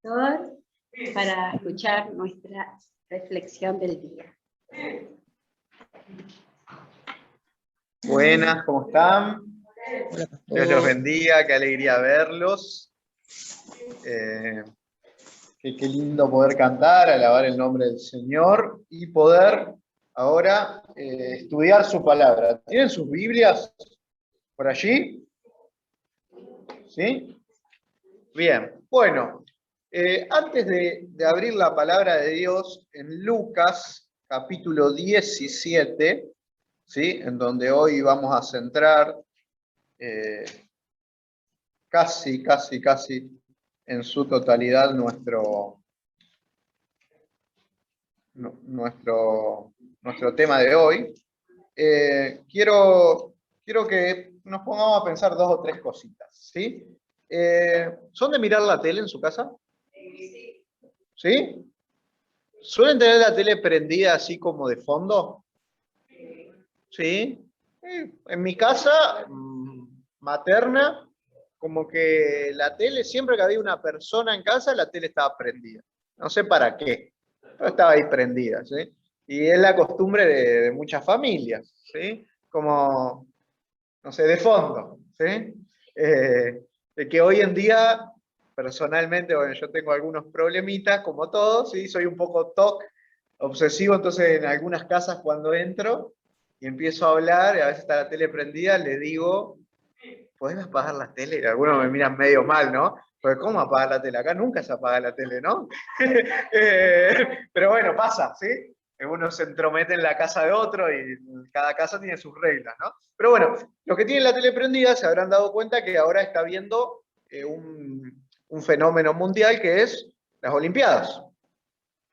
todos para escuchar nuestra reflexión del día. Buenas, ¿cómo están? Dios los bendiga, qué alegría verlos. Qué lindo poder cantar, alabar el nombre del Señor y poder ahora estudiar su palabra. ¿Tienen sus Biblias por allí? ¿Sí? Bien, bueno, antes de abrir la palabra de Dios en Lucas capítulo 17, ¿sí? En donde hoy vamos a centrar casi en su totalidad nuestro tema de hoy. Quiero que nos pongamos a pensar dos o tres cositas, ¿sí? ¿Son de mirar la tele en su casa? ¿Sí? ¿Suelen tener la tele prendida así como de fondo? ¿Sí? En mi casa materna, como que la tele, siempre que había una persona en casa, la tele estaba prendida. No sé para qué, pero estaba ahí prendida, ¿sí? Y es la costumbre de muchas familias, ¿sí? Como, no sé, de fondo, ¿sí? De que hoy en día, personalmente, bueno, yo tengo algunos problemitas, como todos, ¿sí? Soy un poco TOC, obsesivo, entonces en algunas casas cuando entro y empiezo a hablar, y a veces está la tele prendida, le digo, ¿podés apagar la tele? Y algunos me miran medio mal, ¿no? Porque ¿cómo apagar la tele? Acá nunca se apaga la tele, ¿no? Pero bueno, pasa, ¿sí? Uno se entromete en la casa de otro y cada casa tiene sus reglas, ¿no? Pero bueno, los que tienen la tele prendida se habrán dado cuenta que ahora está viendo un fenómeno mundial que es las Olimpiadas,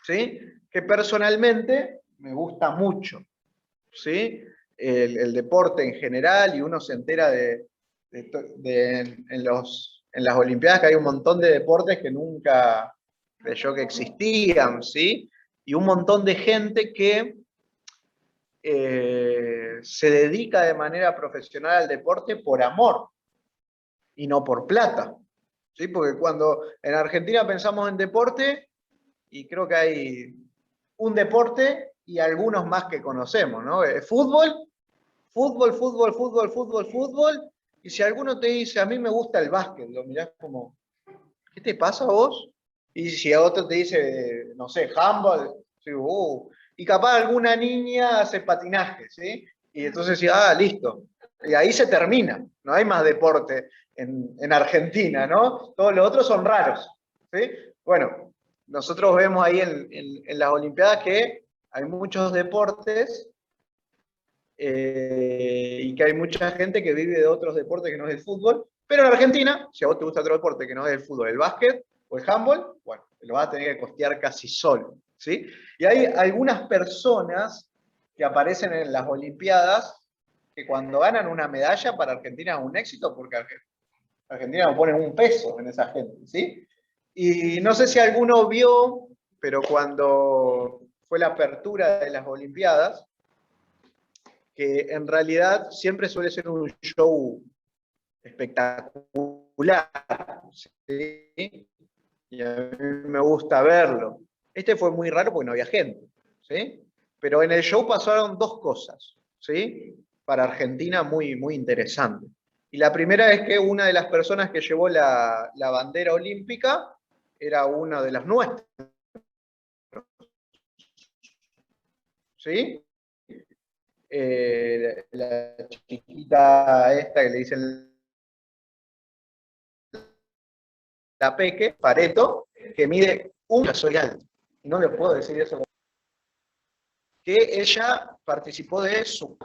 ¿sí? Que personalmente me gusta mucho, ¿sí? El deporte en general, y uno se entera en las Olimpiadas que hay un montón de deportes que nunca creyó que existían, ¿sí? Y un montón de gente que se dedica de manera profesional al deporte por amor y no por plata, ¿sí? Porque cuando en Argentina pensamos en deporte, y creo que hay un deporte y algunos más que conocemos, ¿no? Fútbol, fútbol. Y si alguno te dice, a mí me gusta el básquet, lo mirás como, ¿qué te pasa a vos? Y si a otro te dice, no sé, handball, sí, y capaz alguna niña hace patinaje, ¿sí? Y entonces sí, listo. Y ahí se termina, no hay más deporte en Argentina, ¿no? Todos los otros son raros, ¿sí? Bueno, nosotros vemos ahí en las Olimpiadas que hay muchos deportes y que hay mucha gente que vive de otros deportes que no es el fútbol, pero en Argentina, si a vos te gusta otro deporte que no es el fútbol, el básquet o el handball, bueno, lo vas a tener que costear casi solo, ¿sí? Y hay algunas personas que aparecen en las Olimpiadas que cuando ganan una medalla para Argentina es un éxito porque Argentina no pone un peso en esa gente, ¿sí? Y no sé si alguno vio, pero cuando fue la apertura de las Olimpiadas, que en realidad siempre suele ser un show espectacular, ¿sí? Y a mí me gusta verlo. Este fue muy raro porque no había gente, ¿sí? Pero en el show pasaron dos cosas, ¿sí? Para Argentina muy interesantes. Y la primera es que una de las personas que llevó la bandera olímpica era una de las nuestras, ¿sí? La chiquita esta que le dicen la Peque, Pareto, que mide un soy alto. No le puedo decir eso. Que ella participó de eso.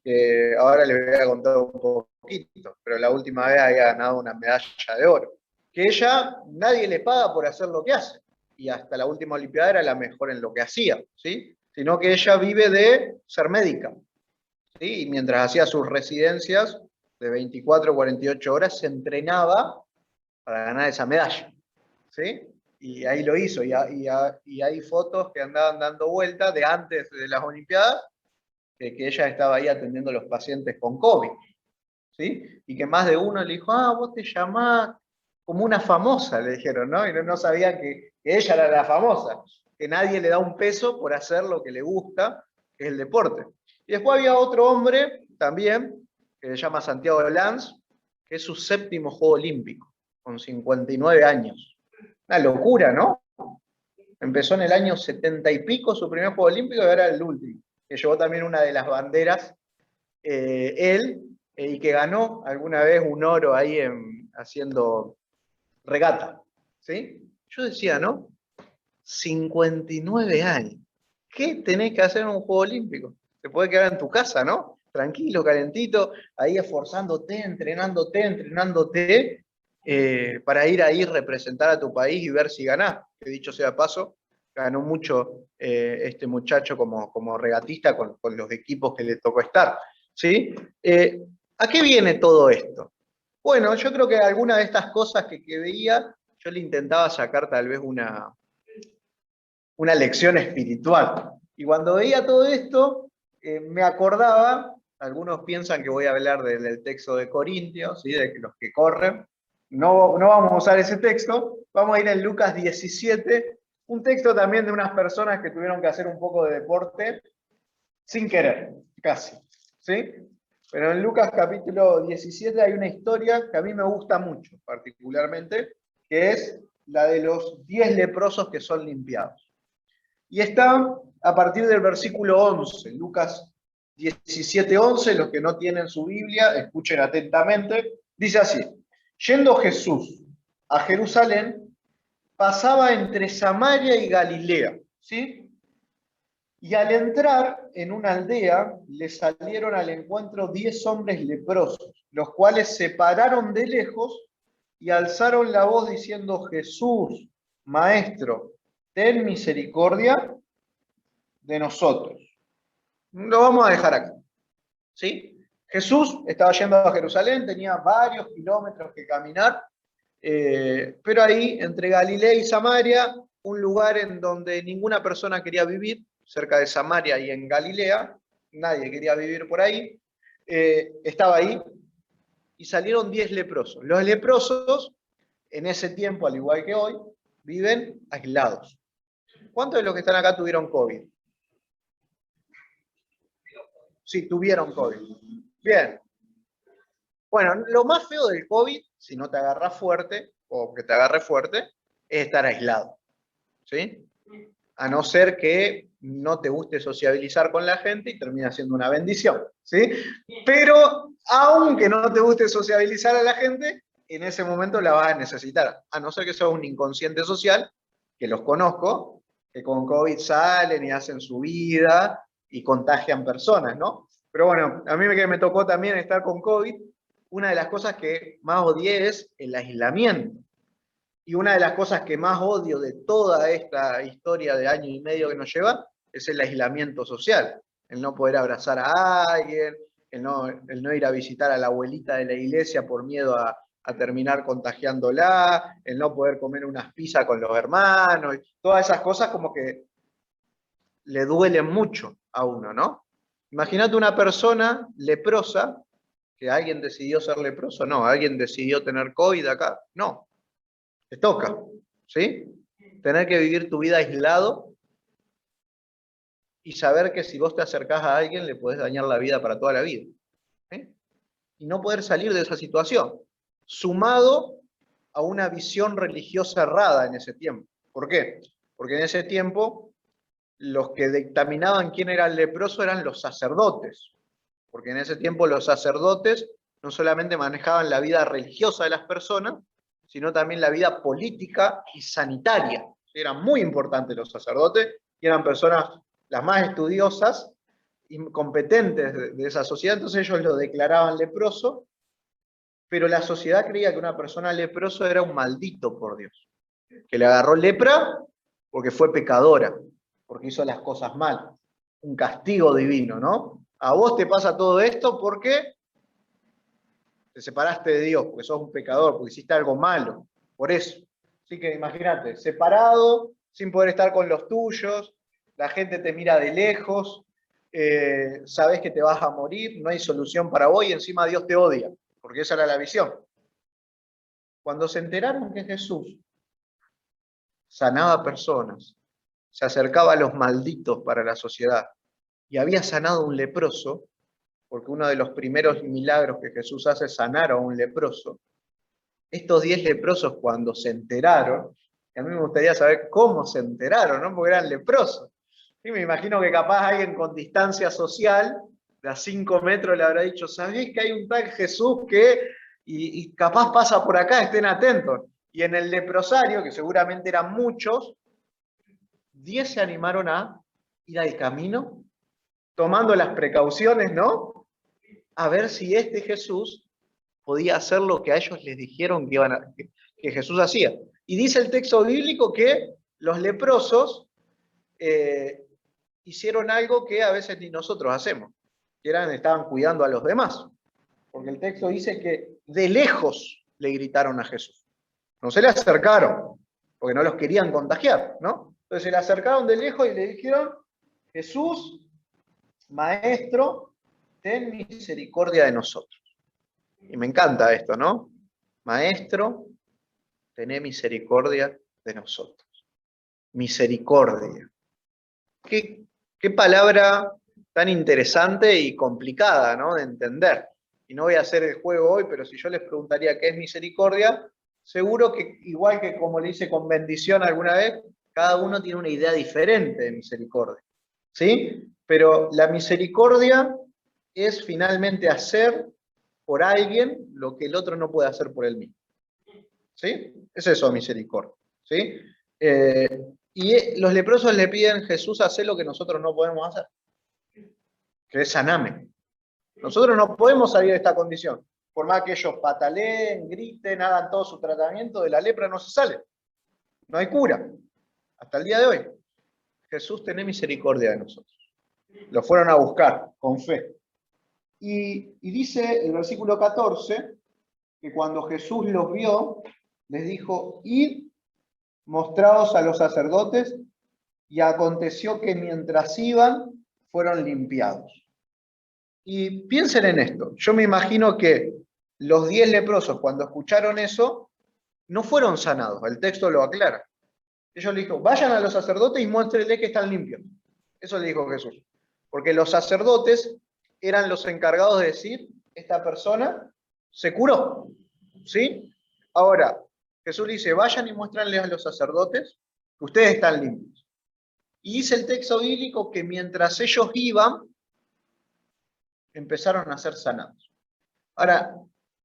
Que ahora le voy a contar un poquito, pero la última vez había ganado una medalla de oro. Que ella, nadie le paga por hacer lo que hace. Y hasta la última Olimpiada era la mejor en lo que hacía, ¿sí? Sino que ella vive de ser médica, ¿sí? Y mientras hacía sus residencias de 24 o 48 horas, se entrenaba para ganar esa medalla, ¿sí? Y ahí lo hizo, y hay fotos que andaban dando vueltas de antes de las Olimpiadas, que ella estaba ahí atendiendo a los pacientes con COVID, ¿sí? Y que más de uno le dijo, vos te llamás, como una famosa, le dijeron, ¿no? Y no sabían que ella era la famosa, que nadie le da un peso por hacer lo que le gusta, que es el deporte. Y después había otro hombre también, que se llama Santiago Lanz, que es su 7º Juego Olímpico, con 59 años. Una locura, ¿no? Empezó en el año 70 y pico su primer Juego Olímpico y ahora el último, que llevó también una de las banderas, él, y que ganó alguna vez un oro ahí haciendo regata, ¿sí? Yo decía, ¿no? 59 años. ¿Qué tenés que hacer en un Juego Olímpico? Te podés quedar en tu casa, ¿no? Tranquilo, calentito, ahí esforzándote, entrenándote, para ir ahí, representar a tu país y ver si ganás. Que dicho sea paso, ganó mucho este muchacho como regatista con los equipos que le tocó estar, ¿sí? ¿A qué viene todo esto? Bueno, yo creo que alguna de estas cosas que veía, yo le intentaba sacar tal vez una lección espiritual. Y cuando veía todo esto, me acordaba, algunos piensan que voy a hablar del texto de Corintios, ¿sí? De los que corren. No vamos a usar ese texto, vamos a ir en Lucas 17, un texto también de unas personas que tuvieron que hacer un poco de deporte sin querer, casi, ¿sí? Pero en Lucas capítulo 17 hay una historia que a mí me gusta mucho, particularmente, que es la de los 10 leprosos que son limpiados. Y está a partir del versículo 11, Lucas 17:11, los que no tienen su Biblia, escuchen atentamente, dice así: yendo Jesús a Jerusalén, pasaba entre Samaria y Galilea, ¿sí? Y al entrar en una aldea, le salieron al encuentro 10 hombres leprosos, los cuales se pararon de lejos y alzaron la voz diciendo: Jesús, Maestro, ten misericordia de nosotros. Lo vamos a dejar acá, ¿sí? Jesús estaba yendo a Jerusalén, tenía varios kilómetros que caminar, pero ahí, entre Galilea y Samaria, un lugar en donde ninguna persona quería vivir, cerca de Samaria y en Galilea, nadie quería vivir por ahí, estaba ahí, y salieron 10 leprosos. Los leprosos, en ese tiempo, al igual que hoy, viven aislados. ¿Cuántos de los que están acá tuvieron COVID? Sí, tuvieron COVID. Bien. Bueno, lo más feo del COVID, si no te agarra fuerte, o que te agarre fuerte, es estar aislado, ¿sí? A no ser que no te guste sociabilizar con la gente y termina siendo una bendición, ¿sí? Pero aunque no te guste sociabilizar a la gente, en ese momento la vas a necesitar, a no ser que seas un inconsciente social, que los conozco, que con COVID salen y hacen su vida y contagian personas, ¿no? Pero bueno, a mí que me tocó también estar con COVID, una de las cosas que más odié es el aislamiento. Y una de las cosas que más odio de toda esta historia de año y medio que nos lleva es el aislamiento social. El no poder abrazar a alguien, el no ir a visitar a la abuelita de la iglesia por miedo a terminar contagiándola, el no poder comer unas pizzas con los hermanos, todas esas cosas como que le duelen mucho a uno, ¿no? Imagínate una persona leprosa, que alguien decidió ser leproso, no, alguien decidió tener COVID acá, no, te toca, ¿sí? Tener que vivir tu vida aislado y saber que si vos te acercás a alguien le podés dañar la vida para toda la vida, ¿sí? Y no poder salir de esa situación, sumado a una visión religiosa errada en ese tiempo. ¿Por qué? Porque en ese tiempo los que dictaminaban quién era el leproso eran los sacerdotes, porque en ese tiempo los sacerdotes no solamente manejaban la vida religiosa de las personas, sino también la vida política y sanitaria. Eran muy importantes los sacerdotes y eran personas las más estudiosas y competentes de esa sociedad, entonces ellos lo declaraban leproso, pero la sociedad creía que una persona leproso era un maldito por Dios, que le agarró lepra porque fue pecadora, porque hizo las cosas mal, un castigo divino, ¿no? A vos te pasa todo esto porque te separaste de Dios, porque sos un pecador, porque hiciste algo malo, por eso. Así que imagínate, separado, sin poder estar con los tuyos, la gente te mira de lejos, sabes que te vas a morir, no hay solución para vos y encima Dios te odia, porque esa era la visión. cuando se enteraron que Jesús sanaba personas, se acercaba a los malditos para la sociedad y había sanado a un leproso, porque uno de los primeros milagros que Jesús hace es sanar a un leproso, estos 10 leprosos cuando se enteraron, y a mí me gustaría saber cómo se enteraron, ¿no? Porque eran leprosos. Y me imagino que capaz alguien con distancia social, de a 5 metros, le habrá dicho, ¿sabés que hay un tal Jesús que, y capaz pasa por acá, estén atentos? Y en el leprosario, que seguramente eran muchos, 10 se animaron a ir al camino, tomando las precauciones, ¿no? A ver si este Jesús podía hacer lo que a ellos les dijeron que Jesús hacía. Y dice el texto bíblico que los leprosos hicieron algo que a veces ni nosotros hacemos, que estaban cuidando a los demás. Porque el texto dice que de lejos le gritaron a Jesús. No se le acercaron, porque no los querían contagiar, ¿no? Entonces se le acercaron de lejos y le dijeron, Jesús, Maestro, ten misericordia de nosotros. Y me encanta esto, ¿no? Maestro, tené misericordia de nosotros. Misericordia. Qué palabra tan interesante y complicada, ¿no? De entender. Y no voy a hacer el juego hoy, pero si yo les preguntaría qué es misericordia, seguro que, igual que como le hice con bendición alguna vez, cada uno tiene una idea diferente de misericordia. ¿Sí? Pero la misericordia es finalmente hacer por alguien lo que el otro no puede hacer por él mismo. ¿Sí? Es eso, misericordia. ¿Sí? Y los leprosos le piden, Jesús, hace lo que nosotros no podemos hacer, que es saname. Nosotros no podemos salir de esta condición. Por más que ellos pataleen, griten, hagan todo su tratamiento, de la lepra no se sale. No hay cura. Hasta el día de hoy. Jesús, tené misericordia de nosotros. Lo fueron a buscar con fe. Y dice el versículo 14, que cuando Jesús los vio, les dijo, id, mostraos a los sacerdotes, y aconteció que mientras iban, fueron limpiados. Y piensen en esto, yo me imagino que los 10 leprosos, cuando escucharon eso, no fueron sanados, el texto lo aclara. Ellos le dijo, vayan a los sacerdotes y muéstrenles que están limpios. Eso le dijo Jesús. Porque los sacerdotes eran los encargados de decir, esta persona se curó. ¿Sí? Ahora, Jesús le dice, vayan y muéstranles a los sacerdotes que ustedes están limpios. Y dice el texto bíblico que mientras ellos iban, empezaron a ser sanados. Ahora,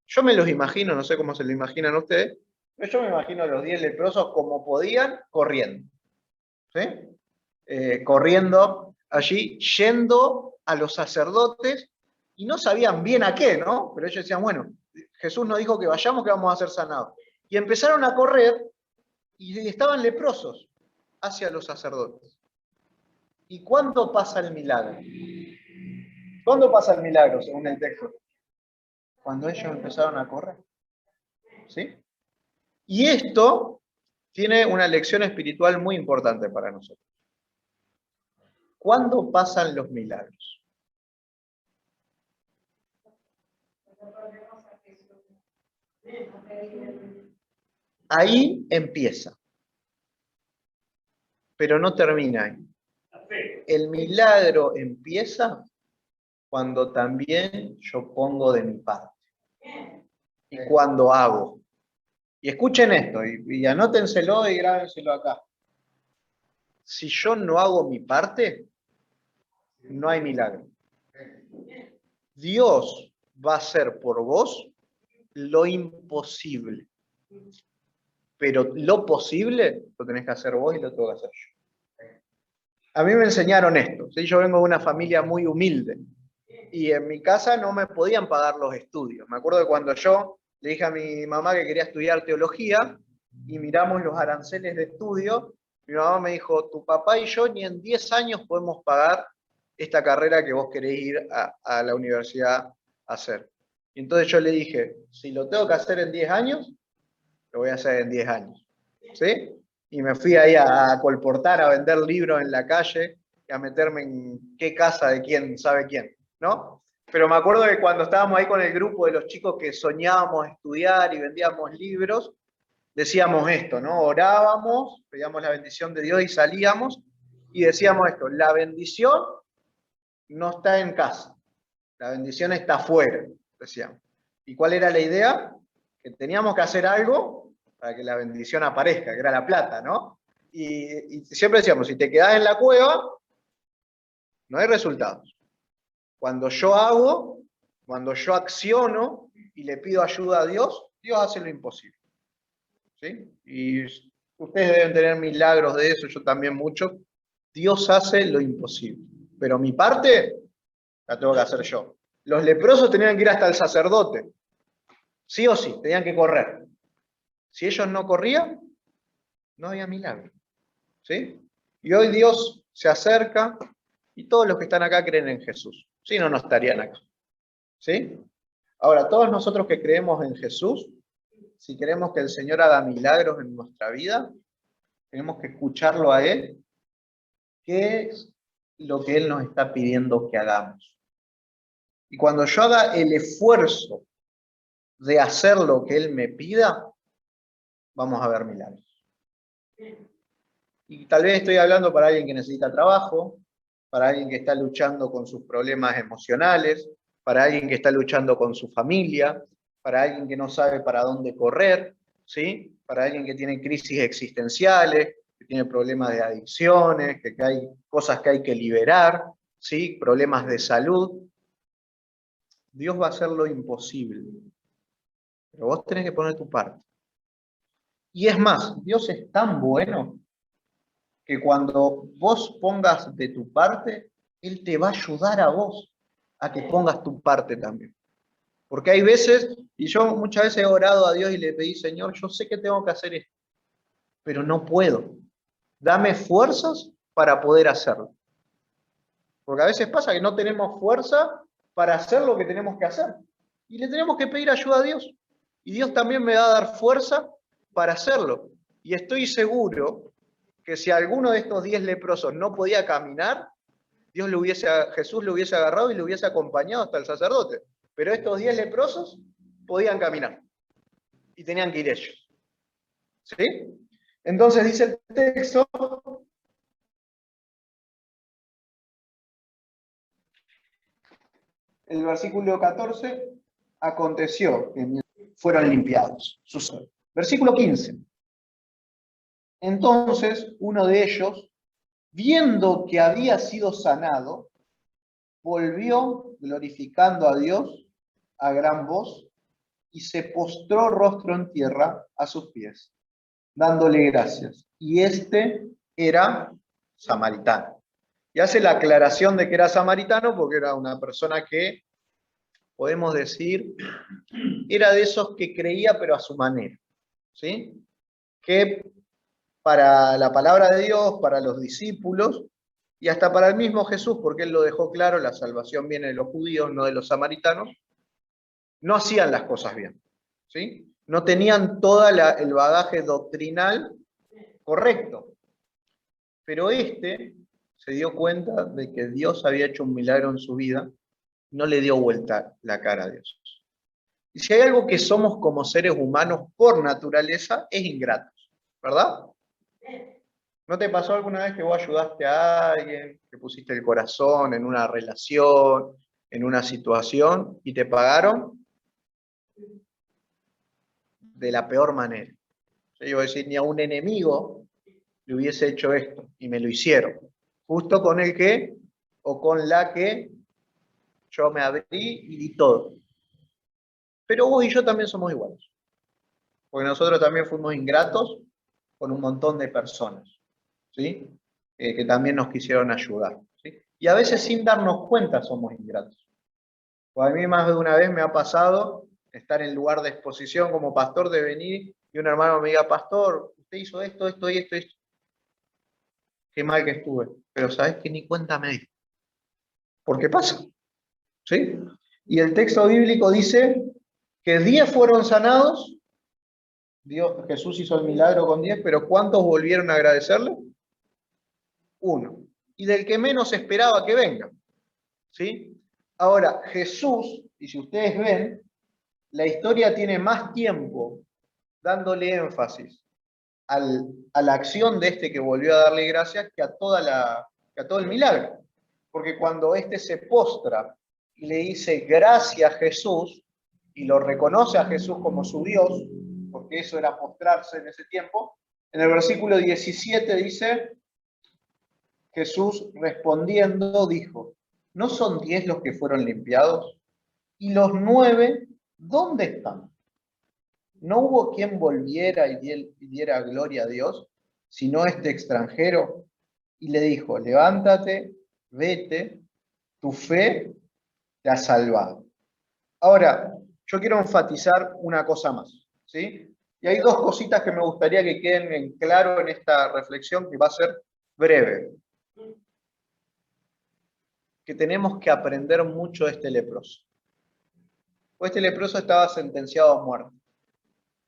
yo me los imagino, no sé cómo se lo imaginan ustedes, pero yo me imagino a los 10 leprosos como podían, corriendo. ¿Sí? Corriendo allí, yendo a los sacerdotes, y no sabían bien a qué, ¿no? Pero ellos decían, bueno, Jesús nos dijo que vayamos, que vamos a ser sanados. Y empezaron a correr, y estaban leprosos hacia los sacerdotes. ¿Y cuándo pasa el milagro? ¿Cuándo pasa el milagro, según el texto? Cuando ellos empezaron a correr. ¿Sí? Y esto tiene una lección espiritual muy importante para nosotros. ¿Cuándo pasan los milagros? Ahí empieza, pero no termina ahí. El milagro empieza cuando también yo pongo de mi parte. Y cuando hago. Y escuchen esto, y anótenselo y grábenselo acá. Si yo no hago mi parte, no hay milagro. Dios va a hacer por vos lo imposible. Pero lo posible lo tenés que hacer vos y lo tengo que hacer yo. A mí me enseñaron esto. ¿Sí? Yo vengo de una familia muy humilde. Y en mi casa no me podían pagar los estudios. Me acuerdo de cuando yo le dije a mi mamá que quería estudiar teología y miramos los aranceles de estudio, mi mamá me dijo, tu papá y yo ni en 10 años podemos pagar esta carrera que vos querés ir a la universidad a hacer. Y entonces yo le dije, si lo tengo que hacer en 10 años, lo voy a hacer en 10 años. ¿Sí? Y me fui ahí a colportar, a vender libros en la calle y a meterme en qué casa de quién sabe quién, ¿no? Pero me acuerdo que cuando estábamos ahí con el grupo de los chicos que soñábamos estudiar y vendíamos libros, decíamos esto, ¿no? Orábamos, pedíamos la bendición de Dios y salíamos y decíamos esto: la bendición no está en casa, la bendición está afuera, decíamos. ¿Y cuál era la idea? Que teníamos que hacer algo para que la bendición aparezca, que era la plata, ¿no? Y siempre decíamos, si te quedás en la cueva, no hay resultados. Cuando yo hago, cuando yo acciono y le pido ayuda a Dios, Dios hace lo imposible. ¿Sí? Y ustedes deben tener milagros de eso, yo también mucho. Dios hace lo imposible. Pero mi parte la tengo que hacer yo. Los leprosos tenían que ir hasta el sacerdote. Sí o sí, tenían que correr. Si ellos no corrían, no había milagro. ¿Sí? Y hoy Dios se acerca y todos los que están acá creen en Jesús. Si no, no estarían acá. ¿Sí? Ahora, todos nosotros que creemos en Jesús, si queremos que el Señor haga milagros en nuestra vida, tenemos que escucharlo a Él. ¿Qué es lo que Él nos está pidiendo que hagamos? Y cuando yo haga el esfuerzo de hacer lo que Él me pida, vamos a ver milagros. Y tal vez estoy hablando para alguien que necesita trabajo, para alguien que está luchando con sus problemas emocionales, para alguien que está luchando con su familia, para alguien que no sabe para dónde correr, ¿sí? Para alguien que tiene crisis existenciales, que tiene problemas de adicciones, que hay cosas que hay que liberar, ¿sí? Problemas de salud. Dios va a hacer lo imposible, pero vos tenés que poner tu parte. Y es más, Dios es tan bueno que cuando vos pongas de tu parte, Él te va a ayudar a vos a que pongas tu parte también. Porque hay veces, y yo muchas veces he orado a Dios y le pedí, Señor, yo sé que tengo que hacer esto, pero no puedo. Dame fuerzas para poder hacerlo. Porque a veces pasa que no tenemos fuerza para hacer lo que tenemos que hacer. Y le tenemos que pedir ayuda a Dios. Y Dios también me va a dar fuerza para hacerlo. Y estoy seguro que si alguno de estos 10 leprosos no podía caminar, Jesús lo hubiese agarrado y lo hubiese acompañado hasta el sacerdote. Pero estos 10 leprosos podían caminar y tenían que ir ellos. ¿Sí? Entonces dice el texto, el versículo 14, aconteció que fueron limpiados. Versículo 15. Entonces uno de ellos, viendo que había sido sanado, volvió glorificando a Dios a gran voz y se postró rostro en tierra a sus pies, dándole gracias. Y este era samaritano. Y hace la aclaración de que era samaritano porque era una persona que, podemos decir, era de esos que creía pero a su manera. ¿Sí? Que para la palabra de Dios, para los discípulos y hasta para el mismo Jesús, porque él lo dejó claro, la salvación viene de los judíos, no de los samaritanos, no hacían las cosas bien, ¿sí? No tenían todo el bagaje doctrinal correcto, pero este se dio cuenta de que Dios había hecho un milagro en su vida, no le dio vuelta la cara a Dios. Y si hay algo que somos como seres humanos por naturaleza, es ingratos, ¿verdad? ¿No te pasó alguna vez que vos ayudaste a alguien, que pusiste el corazón en una relación, en una situación, y te pagaron de la peor manera? Yo iba a decir, ni a un enemigo le hubiese hecho esto, y me lo hicieron. Justo con el que, o con la que, yo me abrí y di todo. Pero vos y yo también somos iguales. Porque nosotros también fuimos ingratos con un montón de personas, ¿sí? Que también nos quisieron ayudar, ¿sí? Y a veces sin darnos cuenta somos ingratos. Pues a mí más de una vez me ha pasado estar en lugar de exposición como pastor, de venir y un hermano me diga, pastor, usted hizo esto, esto y esto, esto. Qué mal que estuve. Pero sabes que ni cuenta me di. ¿Por qué pasa? ¿Sí? Y el texto bíblico dice que 10 fueron sanados. Jesús hizo el milagro con 10, pero ¿cuántos volvieron a agradecerle? 1. Y del que menos esperaba que venga. ¿Sí? Ahora, Jesús, y si ustedes ven, la historia tiene más tiempo dándole énfasis a la acción de este que volvió a darle gracias que a todo el milagro. Porque cuando este se postra y le dice gracias Jesús, y lo reconoce a Jesús como su Dios, porque eso era postrarse en ese tiempo, en el versículo 17 dice, Jesús respondiendo dijo, ¿no son 10 los que fueron limpiados? ¿Y los 9 dónde están? ¿No hubo quien volviera y diera gloria a Dios, sino este extranjero? Y le dijo, levántate, vete, tu fe te ha salvado. Ahora, yo quiero enfatizar una cosa más, ¿sí? Y hay dos cositas que me gustaría que queden en claro en esta reflexión, que va a ser breve. Que tenemos que aprender mucho de este leproso. Pues este leproso estaba sentenciado a muerte.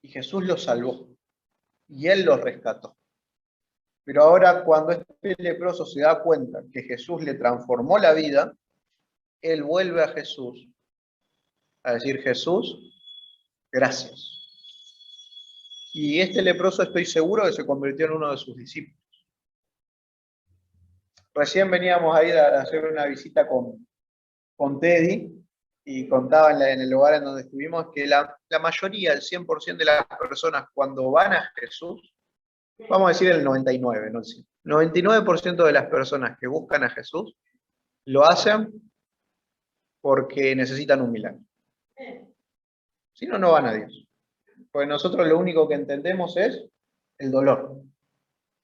Y Jesús lo salvó. Y él lo rescató. Pero ahora cuando este leproso se da cuenta que Jesús le transformó la vida, él vuelve a Jesús a decir, Jesús, gracias. Y este leproso estoy seguro que se convirtió en uno de sus discípulos. Recién veníamos a ir a hacer una visita con Teddy y contaba en el lugar en donde estuvimos que la mayoría, el 100% de las personas cuando van a Jesús, vamos a decir el 99, no el 100, 99% de las personas que buscan a Jesús lo hacen porque necesitan un milagro. Si no, no van a Dios. Porque nosotros lo único que entendemos es el dolor.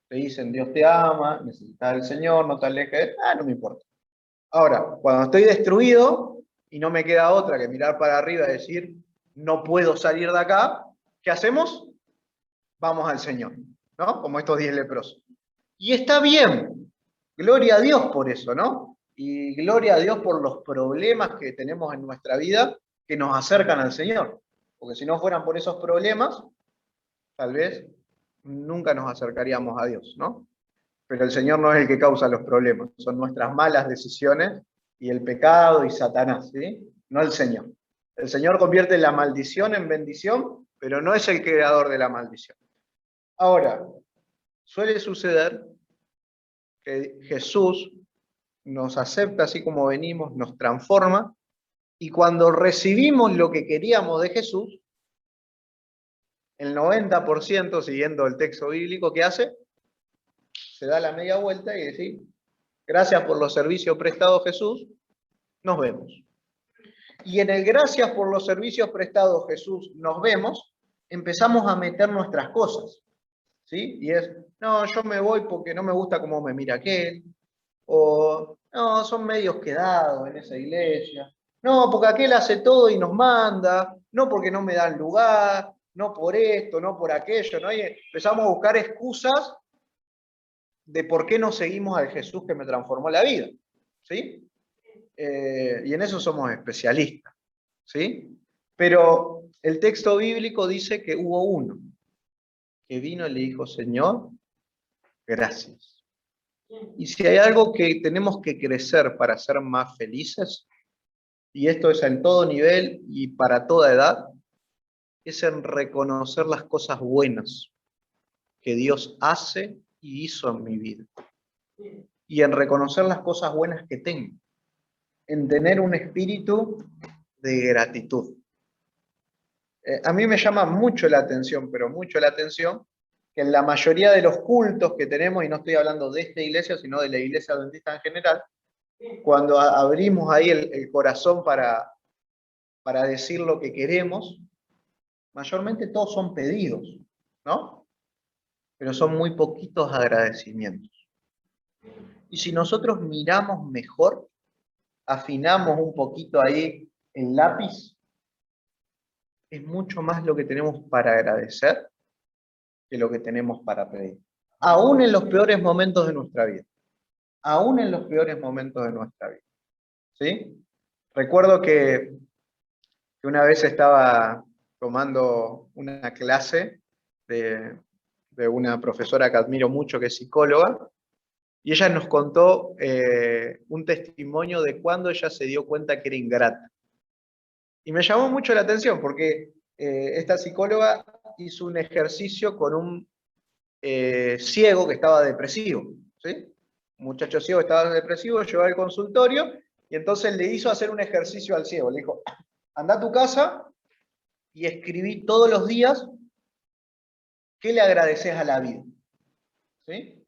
Te dicen, Dios te ama, necesitas al Señor, no te alejes, no me importa. Ahora, cuando estoy destruido y no me queda otra que mirar para arriba y decir, no puedo salir de acá, ¿qué hacemos? Vamos al Señor, ¿no? Como estos 10 leprosos. Y está bien, gloria a Dios por eso, ¿no? Y gloria a Dios por los problemas que tenemos en nuestra vida que nos acercan al Señor. Porque si no fueran por esos problemas, tal vez nunca nos acercaríamos a Dios, ¿no? Pero el Señor no es el que causa los problemas, son nuestras malas decisiones y el pecado y Satanás, ¿sí? No el Señor. El Señor convierte la maldición en bendición, pero no es el creador de la maldición. Ahora, suele suceder que Jesús nos acepta así como venimos, nos transforma, y cuando recibimos lo que queríamos de Jesús, el 90%, siguiendo el texto bíblico, ¿qué hace? Se da la media vuelta y dice, gracias por los servicios prestados Jesús, nos vemos. Y en el gracias por los servicios prestados Jesús, nos vemos, empezamos a meter nuestras cosas, ¿sí? Y es, no, yo me voy porque no me gusta cómo me mira aquel, o no, son medios quedados en esa iglesia, no, porque aquel hace todo y nos manda, no porque no me dan lugar, no por esto, no por aquello, ¿no? Y empezamos a buscar excusas de por qué no seguimos al Jesús que me transformó la vida, ¿sí? Y en eso somos especialistas, ¿sí? Pero el texto bíblico dice que hubo uno que vino y le dijo, Señor, gracias. Y si hay algo que tenemos que crecer para ser más felices, y esto es en todo nivel y para toda edad, es en reconocer las cosas buenas que Dios hace y hizo en mi vida. Y en reconocer las cosas buenas que tengo. En tener un espíritu de gratitud. A mí me llama mucho la atención, pero mucho la atención, que en la mayoría de los cultos que tenemos, y no estoy hablando de esta iglesia, sino de la iglesia adventista en general, cuando abrimos ahí el corazón para decir lo que queremos, mayormente todos son pedidos, ¿no? Pero son muy poquitos agradecimientos. Y si nosotros miramos mejor, afinamos un poquito ahí el lápiz, es mucho más lo que tenemos para agradecer que lo que tenemos para pedir. Aún en los peores momentos de nuestra vida. Aún en los peores momentos de nuestra vida. ¿Sí? Recuerdo que una vez estaba tomando una clase de una profesora que admiro mucho, que es psicóloga, Y ella nos contó un testimonio de cuando ella se dio cuenta que era ingrata. Y me llamó mucho la atención porque esta psicóloga hizo un ejercicio con un ciego que estaba depresivo, ¿sí? Un muchacho ciego estaba depresivo, llevó al consultorio y entonces le hizo hacer un ejercicio al ciego. Le dijo, anda a tu casa y escribí todos los días qué le agradeces a la vida, ¿sí?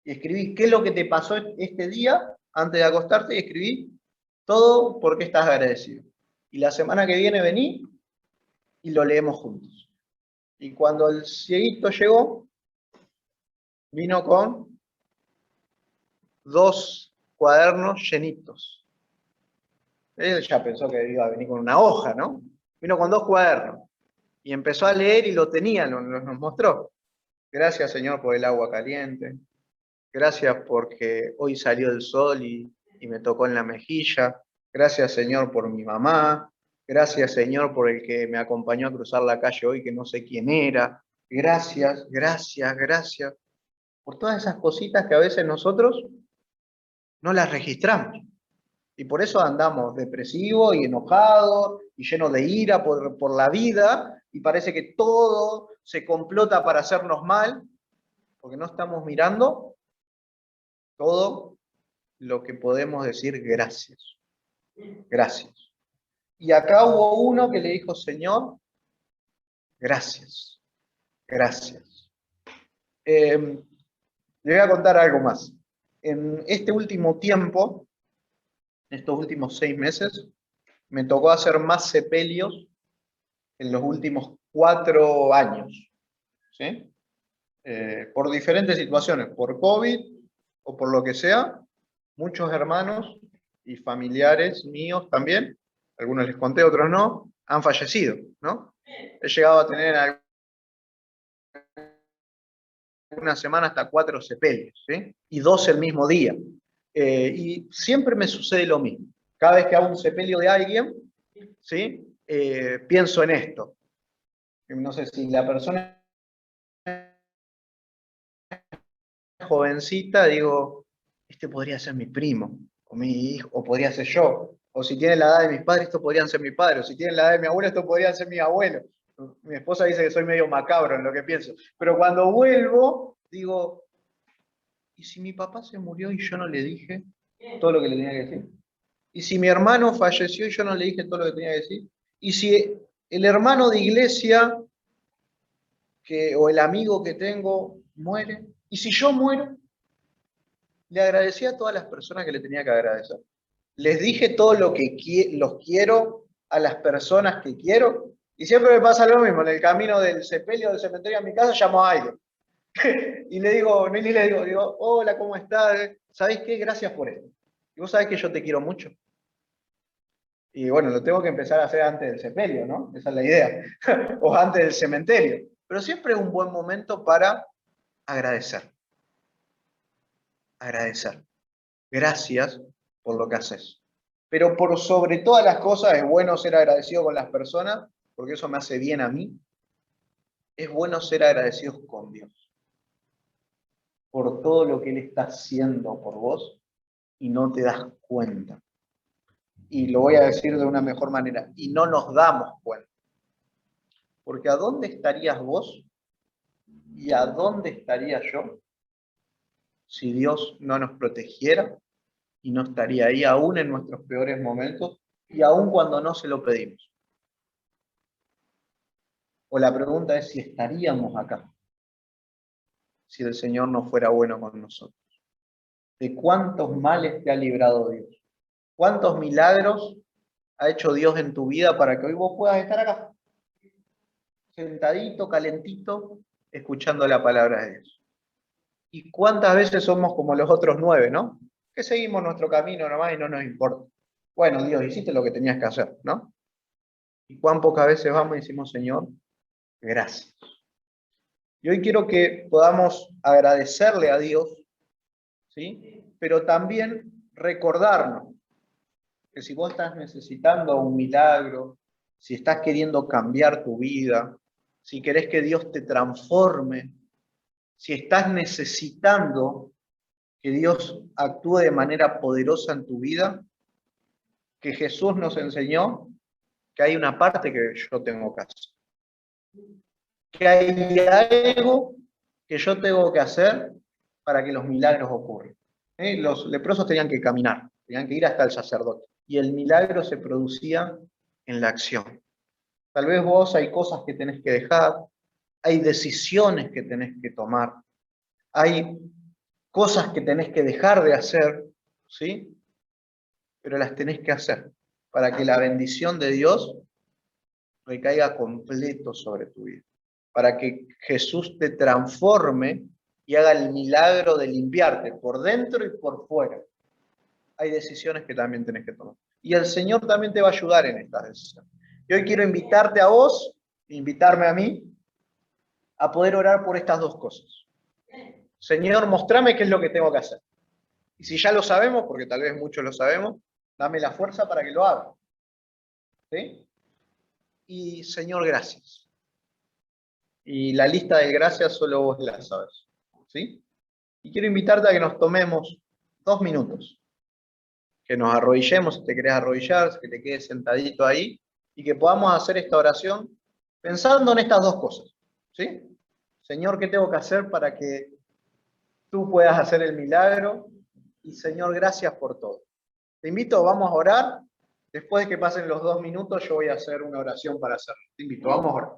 Y escribí qué es lo que te pasó este día antes de acostarte y escribí todo por qué estás agradecido. Y la semana que viene vení y lo leemos juntos. Y cuando el cieguito llegó, vino con 2 cuadernos llenitos. Él ya pensó que iba a venir con una hoja, ¿no? Vino con 2 cuadernos. Y empezó a leer y lo tenía, nos mostró. Gracias, Señor, por el agua caliente. Gracias porque hoy salió el sol y me tocó en la mejilla. Gracias, Señor, por mi mamá. Gracias, Señor, por el que me acompañó a cruzar la calle hoy, que no sé quién era. Gracias, gracias, gracias. Por todas esas cositas que a veces nosotros no las registramos. Y por eso andamos depresivos y enojados y llenos de ira por la vida y parece que todo se complota para hacernos mal, porque no estamos mirando todo lo que podemos decir gracias. Gracias. Y acá hubo uno que le dijo, Señor, gracias. Gracias. Le voy a contar algo más. En este último tiempo, estos últimos 6 meses, me tocó hacer más sepelios en los últimos 4 años, ¿sí? Por diferentes situaciones, por COVID o por lo que sea, muchos hermanos y familiares míos también, algunos les conté, otros no, han fallecido, ¿no? He llegado a tener una semana hasta 4 sepelios, ¿sí? Y 2 el mismo día. Y siempre me sucede lo mismo. Cada vez que hago un sepelio de alguien, ¿sí? Pienso en esto. No sé si la persona jovencita, digo, este podría ser mi primo, o mi hijo, o podría ser yo. O si tiene la edad de mis padres, estos podrían ser mi padre. O si tiene la edad de mi abuelo, estos podrían ser mi abuelo. Mi esposa dice que soy medio macabro en lo que pienso. Pero cuando vuelvo, digo, ¿y si mi papá se murió y yo no le dije todo lo que le tenía que decir? ¿Y si mi hermano falleció y yo no le dije todo lo que tenía que decir? ¿Y si el hermano de iglesia o el amigo que tengo muere? ¿Y si yo muero? Le agradecí a todas las personas que le tenía que agradecer. Les dije todo lo que los quiero a las personas que quiero. Y siempre me pasa lo mismo. En el camino del sepelio, del cementerio a mi casa, llamo a alguien. Y le digo, hola, ¿cómo estás? ¿Sabés qué? Gracias por esto. Y vos sabés que yo te quiero mucho. Y bueno, lo tengo que empezar a hacer antes del sepelio, ¿no? Esa es la idea. O antes del cementerio. Pero siempre es un buen momento para agradecer. Agradecer. Gracias por lo que haces. Pero por sobre todas las cosas es bueno ser agradecido con las personas, porque eso me hace bien a mí. Es bueno ser agradecidos con Dios por todo lo que Él está haciendo por vos y no te das cuenta. Y lo voy a decir de una mejor manera, y no nos damos cuenta. Porque ¿a dónde estarías vos y a dónde estaría yo si Dios no nos protegiera y no estaría ahí aún en nuestros peores momentos y aún cuando no se lo pedimos? O la pregunta es si estaríamos acá si el Señor no fuera bueno con nosotros. ¿De cuántos males te ha librado Dios? ¿Cuántos milagros ha hecho Dios en tu vida para que hoy vos puedas estar acá? Sentadito, calentito, escuchando la palabra de Dios. ¿Y cuántas veces somos como los otros 9, ¿no? Que seguimos nuestro camino nomás y no nos importa. Bueno, Dios, hiciste lo que tenías que hacer, ¿no? Y cuán pocas veces vamos y decimos, Señor, gracias. Y hoy quiero que podamos agradecerle a Dios, ¿sí? Pero también recordarnos que si vos estás necesitando un milagro, si estás queriendo cambiar tu vida, si querés que Dios te transforme, si estás necesitando que Dios actúe de manera poderosa en tu vida, que Jesús nos enseñó que hay una parte que yo tengo que hacer, que hay algo que yo tengo que hacer para que los milagros ocurran. Los leprosos tenían que caminar, tenían que ir hasta el sacerdote, y el milagro se producía en la acción. Tal vez vos hay cosas que tenés que dejar, hay decisiones que tenés que tomar, hay cosas que tenés que dejar de hacer, ¿sí? Pero las tenés que hacer para que la bendición de Dios recaiga completo sobre tu vida, para que Jesús te transforme y haga el milagro de limpiarte por dentro y por fuera. Hay decisiones que también tenés que tomar. Y el Señor también te va a ayudar en estas decisiones. Y hoy quiero invitarte a vos, invitarme a mí, a poder orar por estas dos cosas. Señor, mostrame qué es lo que tengo que hacer. Y si ya lo sabemos, porque tal vez muchos lo sabemos, dame la fuerza para que lo haga. ¿Sí? Y Señor, gracias. Y la lista de gracias solo vos la sabes. ¿Sí? Y quiero invitarte a que nos tomemos 2 minutos. Que nos arrodillemos, si te querés arrodillar, que te quedes sentadito ahí, y que podamos hacer esta oración pensando en estas dos cosas. ¿Sí? Señor, ¿qué tengo que hacer para que tú puedas hacer el milagro? Y Señor, gracias por todo. Te invito, vamos a orar. Después de que pasen los 2 minutos, yo voy a hacer una oración para hacerlo. Te invito, vamos a orar.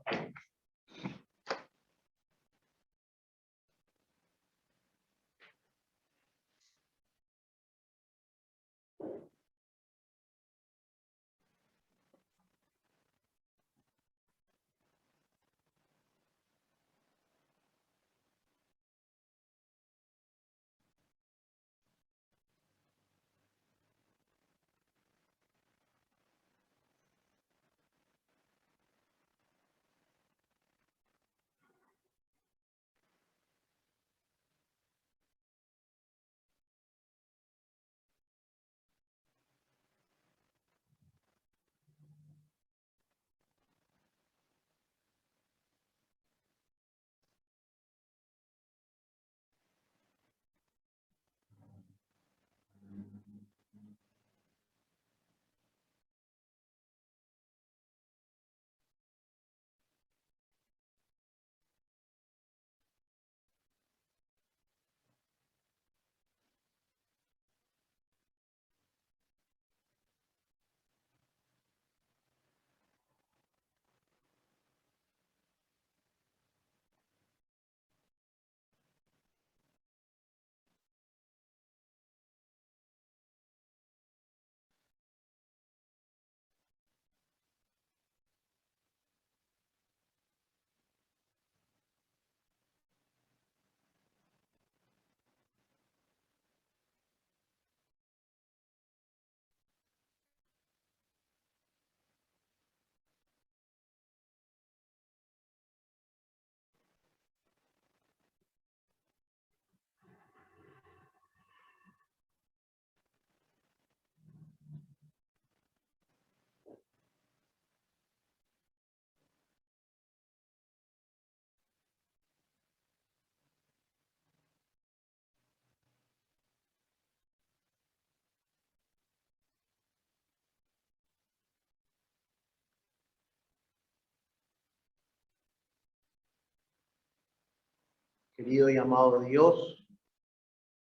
Querido y amado Dios,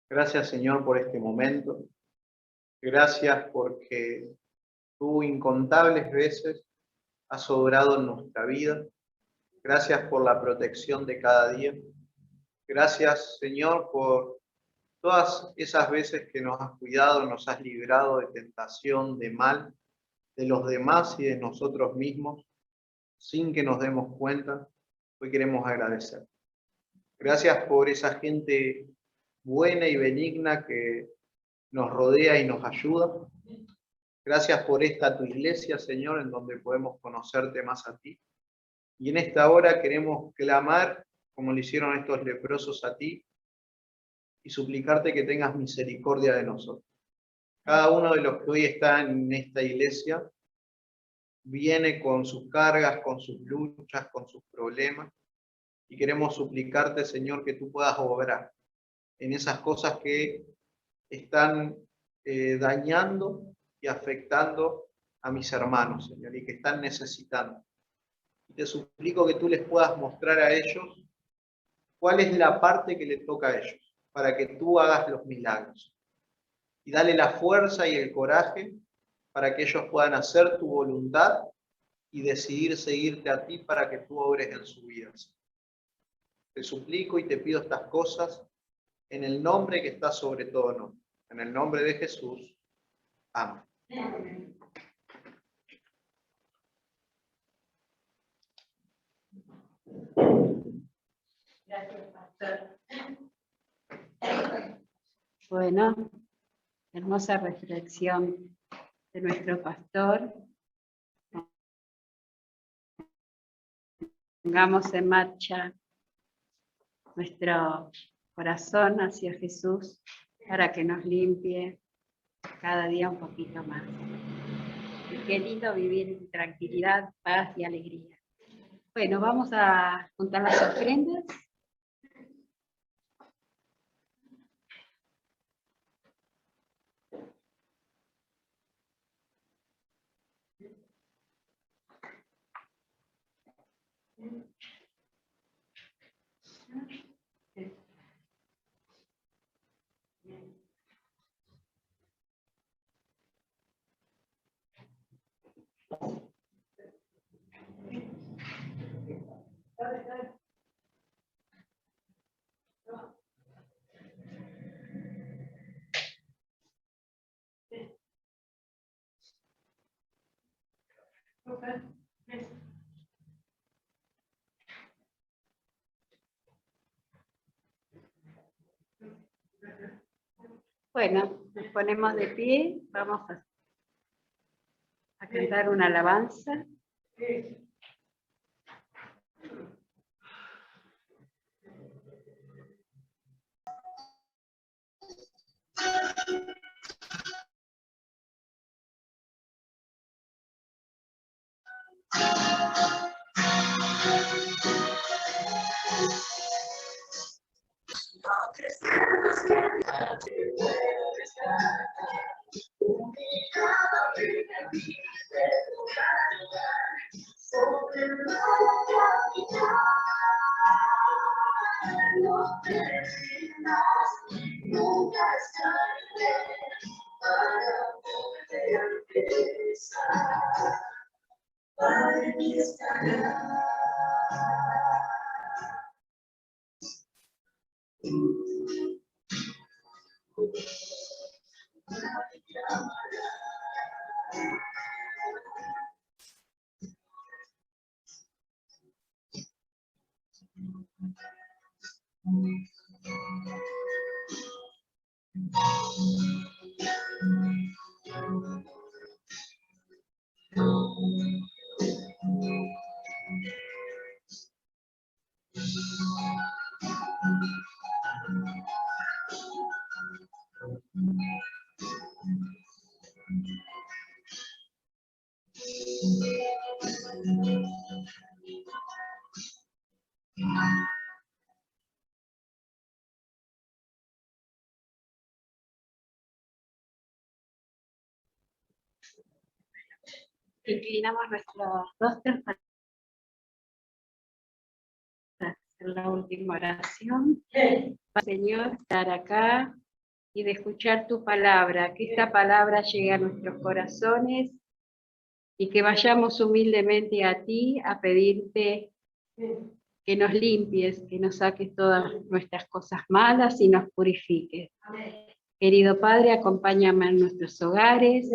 gracias Señor por este momento. Gracias porque tú incontables veces has obrado en nuestra vida. Gracias por la protección de cada día. Gracias Señor por todas esas veces que nos has cuidado, nos has librado de tentación, de mal, de los demás y de nosotros mismos, sin que nos demos cuenta. Hoy queremos agradecer. Gracias por esa gente buena y benigna que nos rodea y nos ayuda. Gracias por esta tu iglesia, Señor, en donde podemos conocerte más a ti. Y en esta hora queremos clamar, como lo hicieron estos leprosos a ti, y suplicarte que tengas misericordia de nosotros. Cada uno de los que hoy están en esta iglesia viene con sus cargas, con sus luchas, con sus problemas, y queremos suplicarte, Señor, que tú puedas obrar, en esas cosas que están dañando y afectando a mis hermanos, Señor, y que están necesitando. Y te suplico que tú les puedas mostrar a ellos cuál es la parte que le toca a ellos, para que tú hagas los milagros. Y dale la fuerza y el coraje para que ellos puedan hacer tu voluntad y decidir seguirte a ti para que tú obres en su vida. Te suplico y te pido estas cosas en el nombre que está sobre todo nombre. En el nombre de Jesús. Amén. Gracias, pastor. Bueno, hermosa reflexión de nuestro pastor. Pongamos en marcha nuestro corazón hacia Jesús para que nos limpie cada día un poquito más. Y qué lindo vivir en tranquilidad, paz y alegría. Bueno, vamos a juntar las ofrendas. Bueno, nos ponemos de pie, vamos a cantar una alabanza. Inclinamos nuestros rostros para hacer la última oración. Señor, estar acá y de escuchar tu palabra, que esta palabra llegue a nuestros corazones y que vayamos humildemente a ti a pedirte que nos limpies, que nos saques todas nuestras cosas malas y nos purifiques. Querido Padre, acompáñame en nuestros hogares,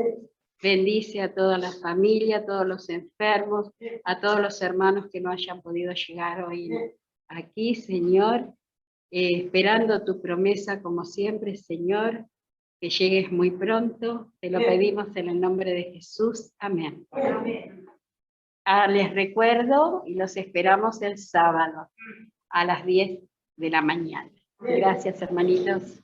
bendice a toda la familia, a todos los enfermos, a todos los hermanos que no hayan podido llegar hoy aquí, Señor, esperando tu promesa como siempre, Señor, que llegues muy pronto, te lo pedimos en el nombre de Jesús, amén. Les recuerdo y los esperamos el sábado a las 10 de la mañana. Gracias, hermanitos.